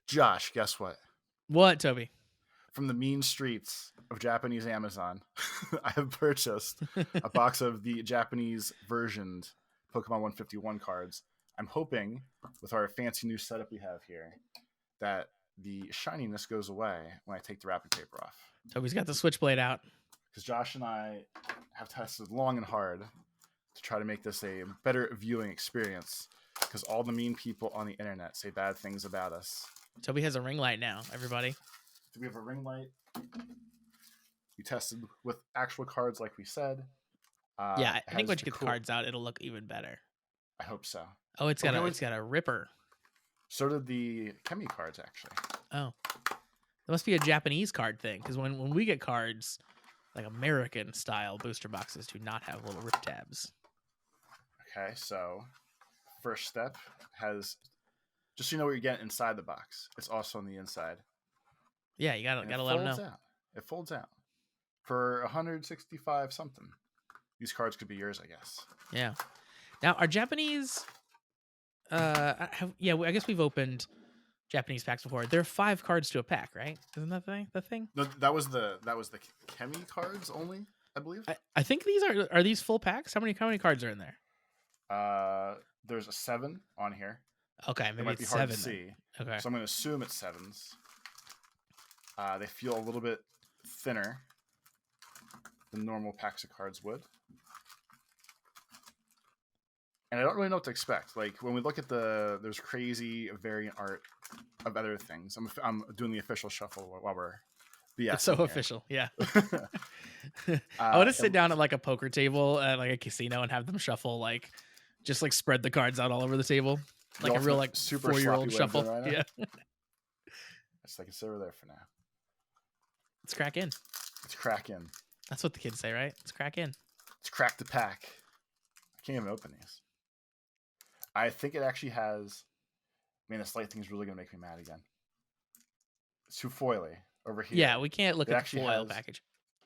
Josh, guess what? What, Toby? From the mean streets of Japanese Amazon, I have purchased a box of the Japanese versioned Pokemon 151 cards. I'm hoping, with our fancy new setup we have here, that the shininess goes away when I take the wrapping paper off. Toby's got the switchblade out. Because Josh and I have tested long and hard to try to make this a better viewing experience. Because all the mean people on the internet say bad things about us. Toby has a ring light now, everybody. Do we have a ring light? We tested with actual cards, like we said. Yeah, I think once you get the cards out, it'll look even better. I hope so. Oh, it's got a ripper. So did the Chemi cards, actually. Oh, that must be a Japanese card thing. Because when we get cards, like American style booster boxes, do not have little rip tabs. Okay, so first step has, just so you know what you're getting inside the box. It's also on the inside. Yeah, you gotta let them know. It folds out for 165 something. These cards could be yours, I guess. Yeah. Now, are Japanese? I guess we've opened Japanese packs before. There are 5 cards to a pack, right? Isn't that the thing? No, that was the Chemi cards only, I believe. I think these are these full packs. How many cards are in there? There's a 7 on here. Okay, maybe it might be it's hard 7. to see. Okay, so I'm going to assume it's 7s. They feel a little bit thinner than normal packs of cards would. And I don't really know what to expect. Like, when we look at there's crazy variant art of other things. I'm doing the official shuffle while we're BSing. It's so here. official, yeah. I want to sit down at like a poker table at like a casino and have them shuffle, like just like spread the cards out all over the table, like a real like super 4-year-old shuffle. Right, yeah. It's like it's over there for now. Let's crack in. Let's crack in. That's what the kids say, right? Let's crack in. Let's crack the pack. I can't even open these. I think it actually has. Man, this light thing is really gonna make me mad again. It's too foily over here. Yeah, we can't look at the foil package.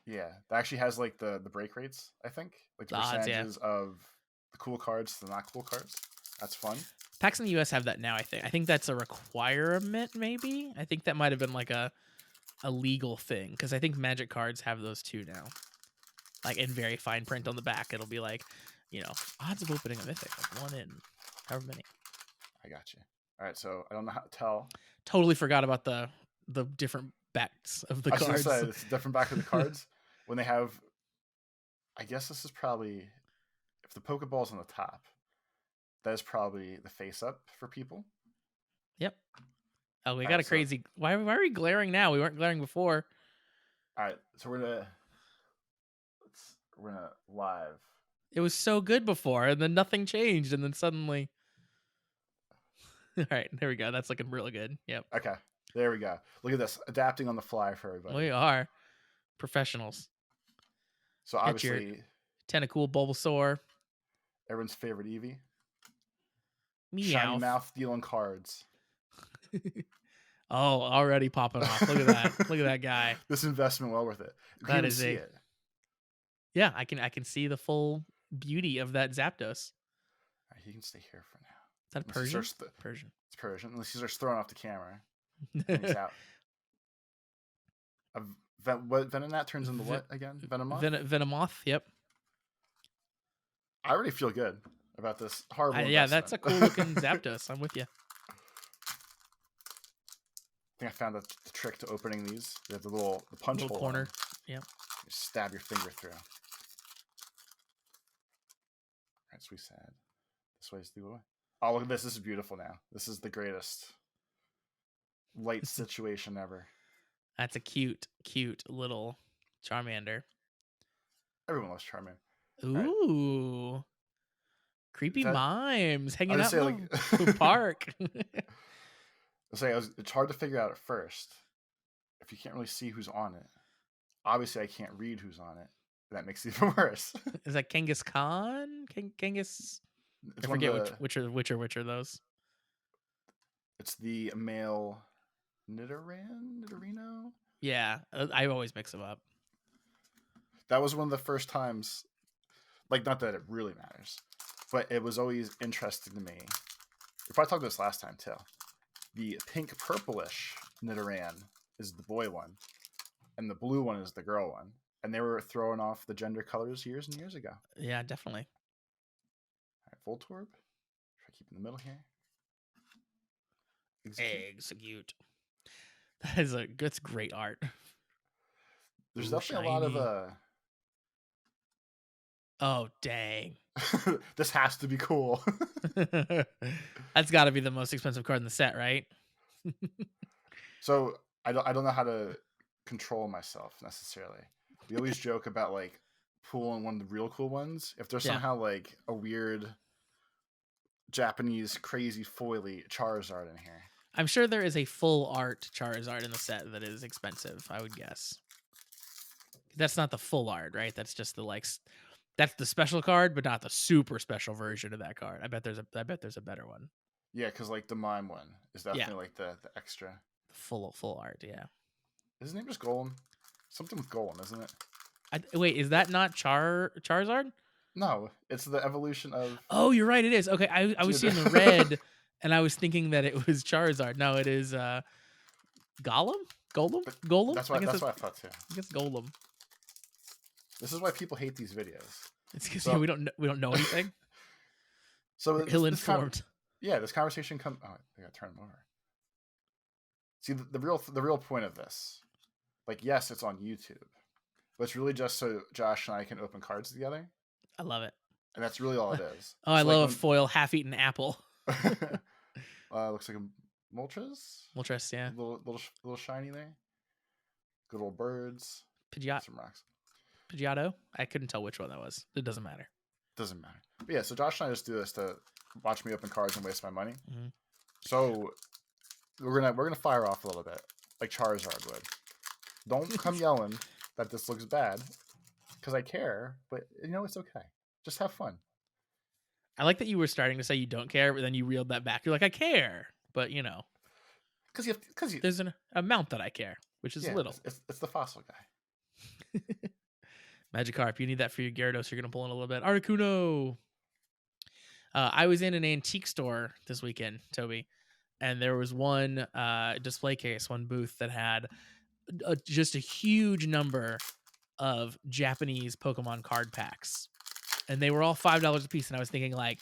Yeah, it actually has like the break rates. I think like the percentages of the cool cards to the not cool cards. That's fun. Packs in the US have that now. I think that's a requirement. Maybe I think that might have been like a legal thing because I think Magic cards have those too now. Like in very fine print on the back, it'll be like, odds of opening a mythic, like 1 in however many. I got you. All right, so I don't know how to tell. Totally forgot about the different backs of the cards. I was gonna say, it's a different back of the cards when they have. I guess this is probably if the Pokeball's on the top. That is probably the face up for people. Yep. Oh, we got a crazy. Why are we glaring now? We weren't glaring before. All right, so we're gonna live. It was so good before, and then nothing changed, and then suddenly. All right, there we go. That's looking really good. Yep. Okay, there we go. Look at this, adapting on the fly for everybody. We are professionals. So obviously, Tentacool, Bulbasaur, everyone's favorite Eevee. Meow. Mouth dealing cards. Oh, already popping off. Look at that. Look at that guy. This investment well worth it. That is it. Yeah, I can see the full beauty of that Zapdos. All right, he can stay here for now. Is that Persian? Persian. It's Persian. Unless he starts throwing off the camera. He's out. Venonat turns into what again? Venomoth? Venomoth, yep. I already feel good about this horrible investment. Yeah, that's a cool looking Zapdos. I'm with you. I think I found the trick to opening these. You have the punch hole corner. Yep. You stab your finger through. All right, so we said this way's the way. Oh, look at this. This is beautiful now. This is the greatest light situation ever. That's a cute little Charmander. Everyone loves Charmander. Ooh. Right. Creepy mimes hanging out in the park. It's hard to figure out at first if you can't really see who's on it. Obviously, I can't read who's on it. That makes it even worse. Is that Genghis Khan? Genghis? I forget which are those. It's the male Nidorino? Yeah, I always mix them up. That was one of the first times, like, not that it really matters, but it was always interesting to me. We probably talked about this last time, too. The pink purplish Nidoran is the boy one, and the blue one is the girl one. And they were throwing off the gender colors years and years ago. Yeah, definitely. All right, Voltorb. Try to keep in the middle here. Execute. That's great art. There's Ooh, definitely a lot shiny. of Oh, dang. this has to be cool. That's got to be the most expensive card in the set, right? So I don't know how to control myself necessarily. We always joke about like pulling one of the real cool ones. If there's Yeah. somehow like a weird Japanese crazy foily Charizard in here. I'm sure there is a full art Charizard in the set that is expensive, I would guess. That's not the full art, right? That's just the that's the special card, but not the super special version of that card. I bet there's a better one. Yeah, because like the mime one is definitely like the extra. Full art, yeah. Is his name just Golem? Something with Golem, isn't it? Wait, is that not Charizard? No, it's the evolution of. Oh, you're right. It is. Okay, I was seeing the red, and I was thinking that it was Charizard. No, it is Golem. Golem. That's what I thought too. I guess Golem. This is why people hate these videos. It's because we don't know anything. So we're ill-informed. This conversation comes. Oh, I gotta turn them over. See the real point of this, like yes, it's on YouTube, but it's really just so Josh and I can open cards together. I love it. And that's really all it is. Oh, I love a foil half-eaten apple. Looks like a Moltres. Moltres, yeah. Little shiny there. Good old birds. Some rocks. Pidgeotto? I couldn't tell which one that was. It doesn't matter. Doesn't matter. But yeah, so Josh and I just do this to watch me open cards and waste my money. Mm-hmm. So we're gonna fire off a little bit, like Charizard would. Don't come yelling that this looks bad, because I care. But it's okay. Just have fun. I like that you were starting to say you don't care, but then you reeled that back. You're like, I care, but because there's an amount that I care, which is little. It's the fossil guy. Magikarp, you need that for your Gyarados. You're gonna pull in a little bit. Articuno. I was in an antique store this weekend, Toby, and there was one display case, one booth that had just a huge number of Japanese Pokemon card packs. And they were all $5 a piece. And I was thinking, like,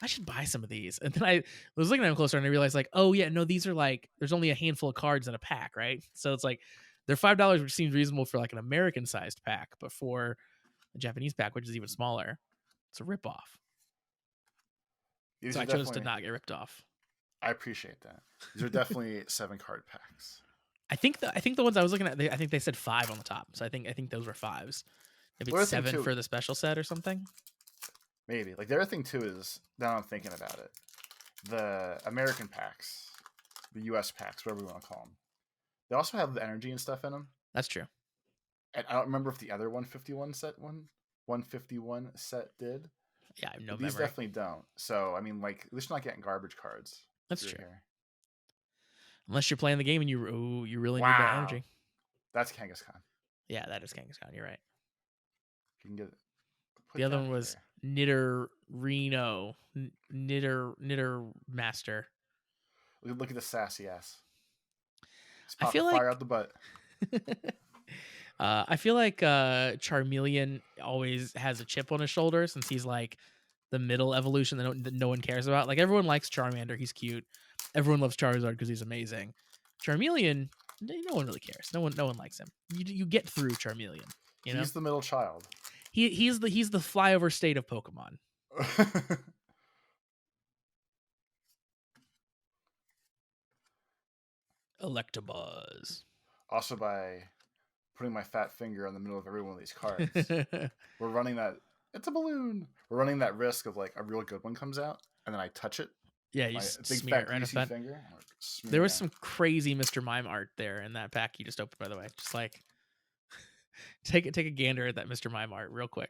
I should buy some of these. And then I was looking at them closer and I realized, like, oh, yeah, no, these are like, there's only a handful of cards in a pack, right? So it's like, they're $5, which seems reasonable for like an American sized pack. But for a Japanese pack, which is even smaller, it's a ripoff. So I chose to not get ripped off. I appreciate that. These are definitely 7 card packs. I think the ones I was looking at, I think they said 5 on the top. So I think those were 5s. Maybe it's 7 for the special set or something. Maybe. Like the other thing too is, now I'm thinking about it, the American packs, the US packs, whatever we want to call them, they also have the energy and stuff in them. That's true. And I don't remember if the other 151 set did. Yeah, I have no memory. These definitely don't. So I mean, like, at least you're not getting garbage cards. That's true. Here. Unless you're playing the game and you really need that energy. That's Kangaskhan. Yeah, that is Kangaskhan. You're right. You can get it. The other one was Nidorino. Knitter Master. Look at the sassy ass. I feel like fire out the butt. I feel like Charmeleon always has a chip on his shoulder since he's like the middle evolution that no one cares about. Like everyone likes Charmander, he's cute. Everyone loves Charizard because he's amazing. Charmeleon, no one really cares. No one likes him. You get through Charmeleon. He's the middle child. He's the flyover state of Pokemon. Electabuzz. Also, by putting my fat finger in the middle of every one of these cards, we're running that. It's a balloon. We're running that risk of like a real good one comes out, and then I touch it. Yeah, you smear it right off finger. There was some crazy Mr. Mime art there in that pack you just opened, by the way. Just like take a gander at that Mr. Mime art real quick.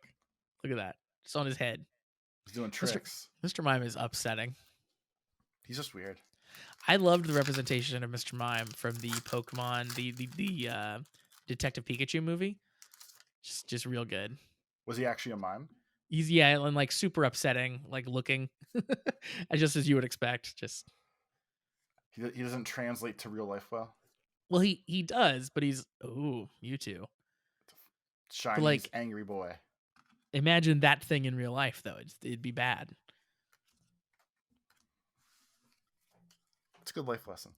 Look at that. Just on his head. He's doing tricks. Mr. Mime is upsetting. He's just weird. I loved the representation of Mr. Mime from the Pokemon, the Detective Pikachu movie. Just real good. Was he actually a mime? He's and like super upsetting, like looking just as you would expect. Just He doesn't translate to real life well. Well, he does, but he's Mewtwo. But Chinese like, angry boy. imagine that thing in real life though. It'd be bad. It's a good life lesson.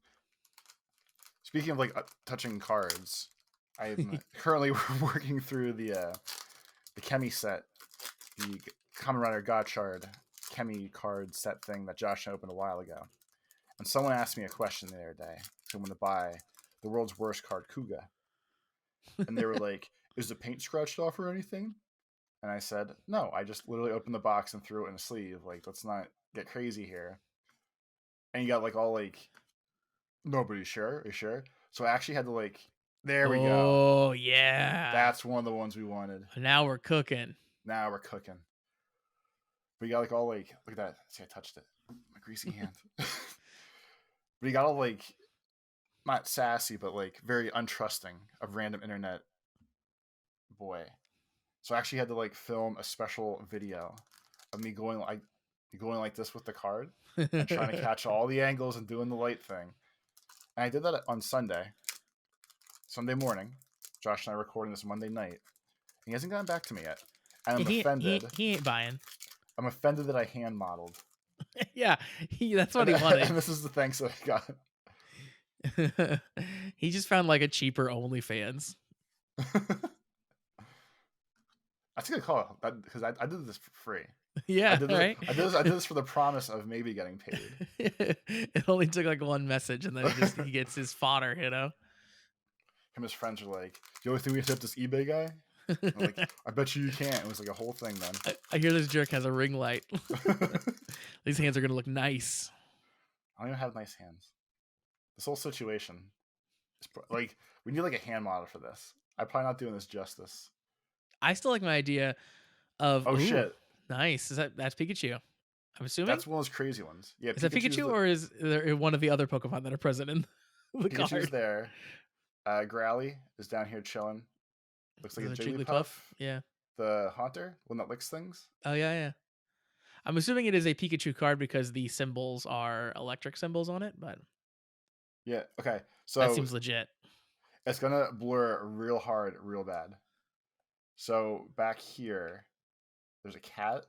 Speaking of like touching cards, I'm currently working through the Chemi set, the Kamen Rider Gotchard Chemi card set thing that Josh opened a while ago. And someone asked me a question the other day. Someone to buy the world's worst card, Kuga. And they were like, is the paint scratched off or anything? And I said, no, I just literally opened the box and threw it in a sleeve. Like, let's not get crazy here. And you got like all like, nobody's sure. Are you sure? So I actually had to like, there we go. Oh yeah. That's one of the ones we wanted. Now we're cooking. Now we're cooking. But you got like all like, look at that. See, I touched it. My greasy hand. But you got all like, not sassy, but like very untrusting of random internet boy. So I actually had to like film a special video of me going like this with the card and trying to catch all the angles and doing the light thing. And I did that on Sunday morning. Josh and I recording this Monday night. He hasn't gotten back to me yet. And I'm offended. He ain't buying. I'm offended that I hand modeled. Yeah, that's what he wanted. And this is the thanks that I got. He just found like a cheaper OnlyFans. That's a good call because I did this for free. Yeah, I did this for the promise of maybe getting paid. It only took like one message, and then he gets his fodder. You know, him and his friends are like, "You only think we hit this eBay guy?" I'm like, I bet you can't. It was like a whole thing, man. I hear this jerk has a ring light. These hands are gonna look nice. I don't even have nice hands. This whole situation is like we need like a hand model for this. I'm probably not doing this justice. I still like my idea of shit, nice. That's Pikachu? I'm assuming that's one of those crazy ones. Yeah, is that Pikachu or is there one of the other Pokemon that are present in the Pikachu's card? there. Growly is down here chilling. Looks like a Jigglypuff. Yeah. The Haunter, one that licks things. Oh yeah. I'm assuming it is a Pikachu card because the symbols are electric symbols on it, but yeah, okay. So that seems legit. It's gonna blur real hard, real bad. So back here, there's a cat.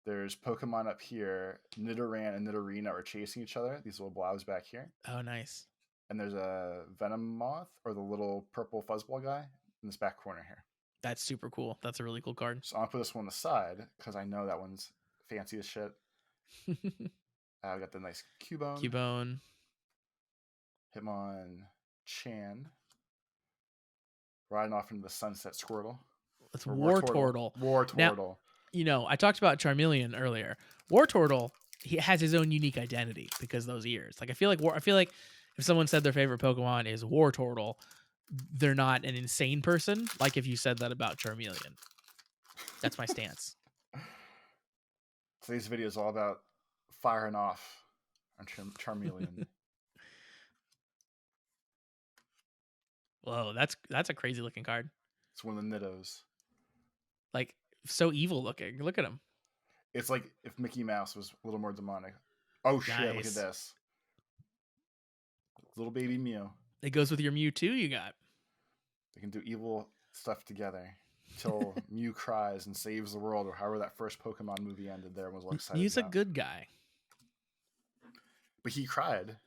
There's Pokemon up here. Nidoran and Nidorina are chasing each other. These little blobs back here. Oh, nice. And there's a Venom Moth, or the little purple fuzzball guy, in this back corner here. That's super cool. That's a really cool card. So I'll put this one aside because I know that one's fancy as shit. I got the nice Cubone. Hitmonchan. Riding off into the sunset, Squirtle. It's Wartortle. Wartortle. Now, I talked about Charmeleon earlier. Wartortle, he has his own unique identity because of those ears. Like I feel like if someone said their favorite Pokemon is Wartortle, they're not an insane person. Like if you said that about Charmeleon. That's my stance. Today's video is all about firing off on Charmeleon. Whoa, that's a crazy looking card. It's one of the Nidos. Like so evil looking. Look at him. It's like if Mickey Mouse was a little more demonic. Oh shit! Nice. Look at this. Little baby Mew. It goes with your Mewtwo you got. They can do evil stuff together until Mew cries and saves the world, or however that first Pokemon movie ended. There was excited. Mew's a good guy. But he cried,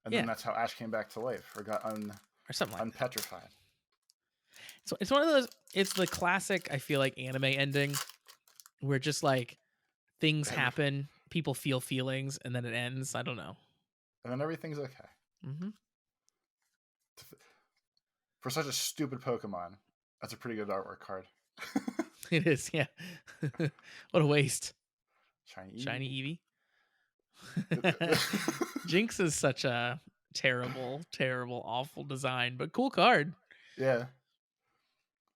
and then that's how Ash came back to life, or got or something like unpetrified. So it's one of those. It's the classic. I feel like anime ending, where just like things happen, people feel feelings, and then it ends. I don't know. And then everything's okay. Mm-hmm. For such a stupid Pokemon, that's a pretty good artwork card. It is, yeah. What a waste. Shiny Eevee. Jinx is such a terrible, awful design, but cool card. Yeah.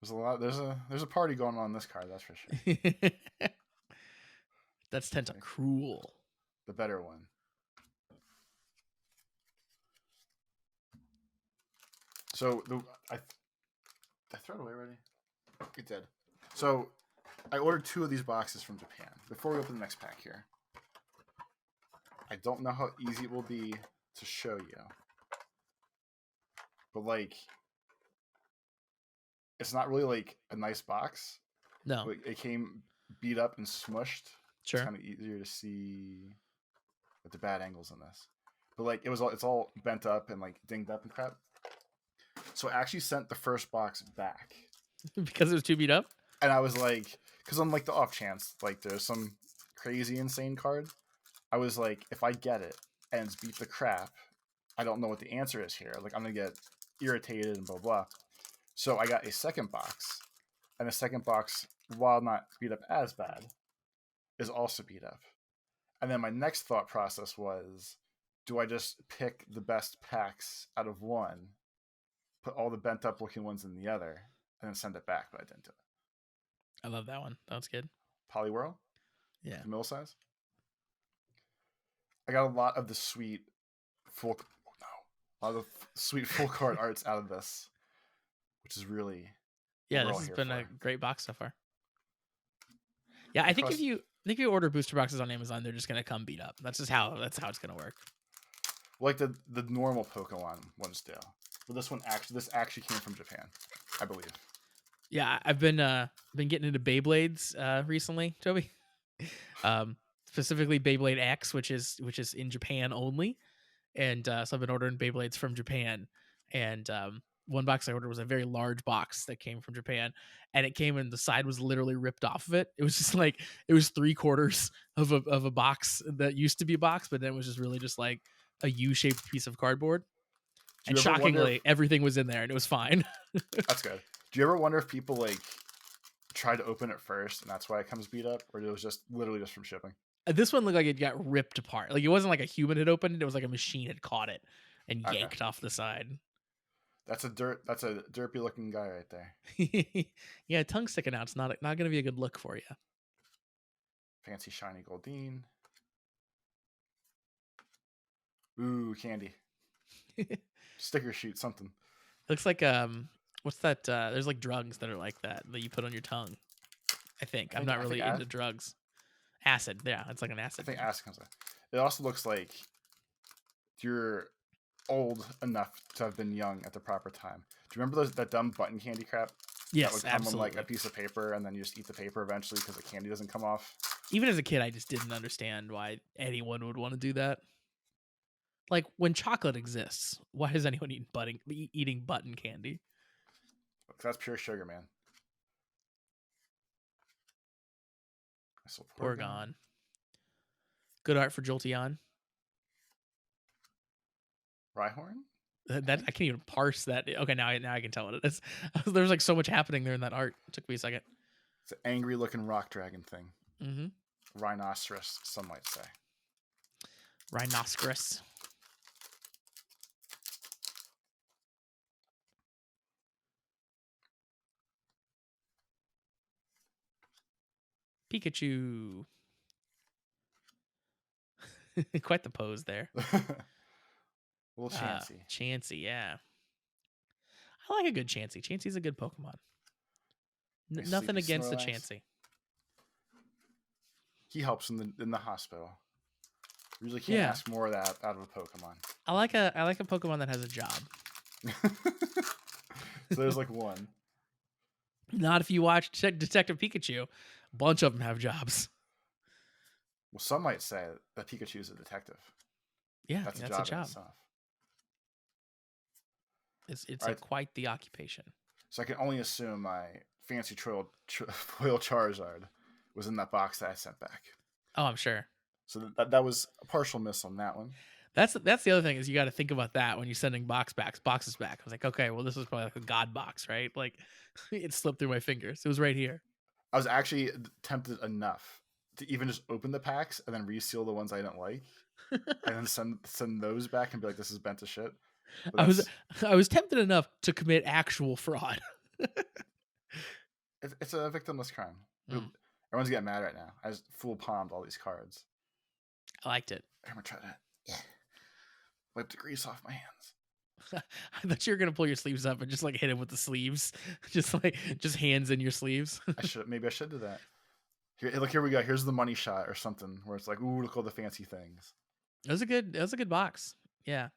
There's a lot. There's a party going on in this card, that's for sure. That's Tentacruel. The better one. So did I throw it away already? It did. So I ordered 2 of these boxes from Japan. Before we open the next pack here, I don't know how easy it will be to show you, but like, it's not really like a nice box. No, Like, it came beat up and smushed. It's sure. kind of easier to see with the bad angles in this, but like it's all bent up and like dinged up and crap. So I actually sent the first box back Because it was too beat up. and I was like, because on like the off chance like there's some crazy insane card, I was like, if I get it and it's beat the crap, I don't know what the answer is here. Like, I'm gonna get irritated and blah blah. So I got a second box, and the second box, while not beat up as bad, is also beat up. And then my next thought process was, do I just pick the best packs out of one, put all the bent up looking ones in the other, and then send it back? But I didn't do it. I love that one. That was good. Poliwhirl, Yeah. the middle size. I got a lot of the sweet full, a lot of sweet full card arts out of this, which is really Yeah, this has been for. a great box so far. Yeah, I think if you order booster boxes on Amazon, they're just gonna come beat up. That's how it's gonna work. Like the normal Pokemon ones do, but this actually came from Japan, I believe. Yeah, I've been getting into Beyblades recently, Toby. Specifically Beyblade X, which is in Japan only, and so I've been ordering Beyblades from Japan. And one box I ordered was a very large box that came from Japan, and it came and the side was literally ripped off of it. It was just like it was 3/4 of a box that used to be a box, but then it was just really just like a U-shaped piece of cardboard. And shockingly, everything was in there and it was fine. That's good. Do you ever wonder if people like try to open it first and that's why it comes beat up, or it was just literally just from shipping? This one looked like it got ripped apart. Like it wasn't like a human had opened it; it was like a machine had caught it and yanked off the side. That's a derpy looking guy right there. Yeah, tongue sticking out. It's not going to be a good look for you. Fancy shiny Goldeen. Ooh, candy. Sticker shoot, something. Looks like what's that? There's like drugs that are like that you put on your tongue. I think I'm not really into drugs. Acid, yeah, it's like an acid. I think acid comes out. It also looks like you're old enough to have been young at the proper time. Do you remember that dumb button candy crap? Yes, that would come absolutely. on like a piece of paper, and then you just eat the paper eventually because the candy doesn't come off. Even as a kid, I just didn't understand why anyone would want to do that. Like, when chocolate exists, why is anyone eating button candy? That's pure sugar, man. Porygon. Good art for Jolteon. Rhyhorn? That I can't even parse that. Okay, now I can tell what it is. There's like so much happening there in that art. It took me a second. It's an angry looking rock dragon thing. Mm-hmm. Rhinoceros, some might say. Rhinoceros. Pikachu. Quite the pose there. A little Chansey. Chansey, yeah. I like a good Chansey. Chansey's a good Pokemon. Nothing against the Chansey. He helps in the hospital. You usually can't ask more of that out of a Pokemon. I like a Pokemon that has a job. So there's like one. Not if you watch Detective Pikachu. A bunch of them have jobs. Well, some might say that Pikachu is a detective. Yeah, that's a job. It's quite the occupation. So I can only assume my fancy foil Charizard was in that box that I sent back. Oh, I'm sure. So that was a partial miss on that one. That's the other thing is you got to think about that when you're sending boxes back. I was like, okay, well, this was probably like a god box, right? Like, it slipped through my fingers. It was right here. I was actually tempted enough to even just open the packs and then reseal the ones I didn't like, and then send those back and be like, this is bent to shit. I was tempted enough to commit actual fraud. It's a victimless crime. Everyone's getting mad right now. I just full palmed all these cards. I liked it. I'm gonna try to wipe the grease off my hands. I thought you were gonna pull your sleeves up and just like hit him with the sleeves, just hands in your sleeves. Maybe I should do that. Here we go. Here's the money shot or something where it's like, ooh, look at all the fancy things. It was a good box. Yeah.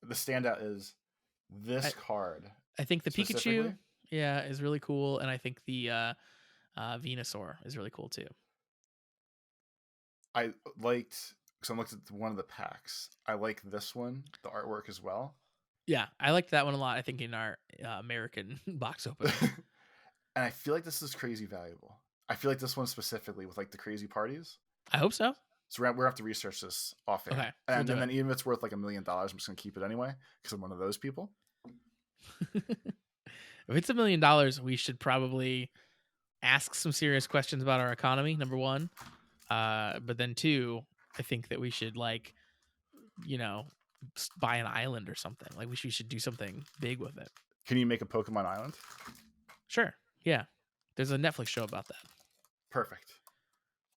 The standout is this I, card I think the specifically. Pikachu, yeah, is really cool, and I think the Venusaur is really cool too. I liked because I looked at one of the packs. I like this one, the artwork as well. Yeah, I liked that one a lot. I think in our American box opening. And I feel like this is crazy valuable. I feel like this one specifically with like the crazy parties. I hope so. So we're gonna have to research this off air. Okay, we'll And do then it. even if it's worth like $1 million, I'm just gonna keep it anyway because I'm one of those people. If it's $1 million, we should probably ask some serious questions about our economy. Number one, but then two, I think that we should like, buy an island or something. Like we should do something big with it. Can you make a Pokemon Island? Sure. Yeah. There's a Netflix show about that. Perfect.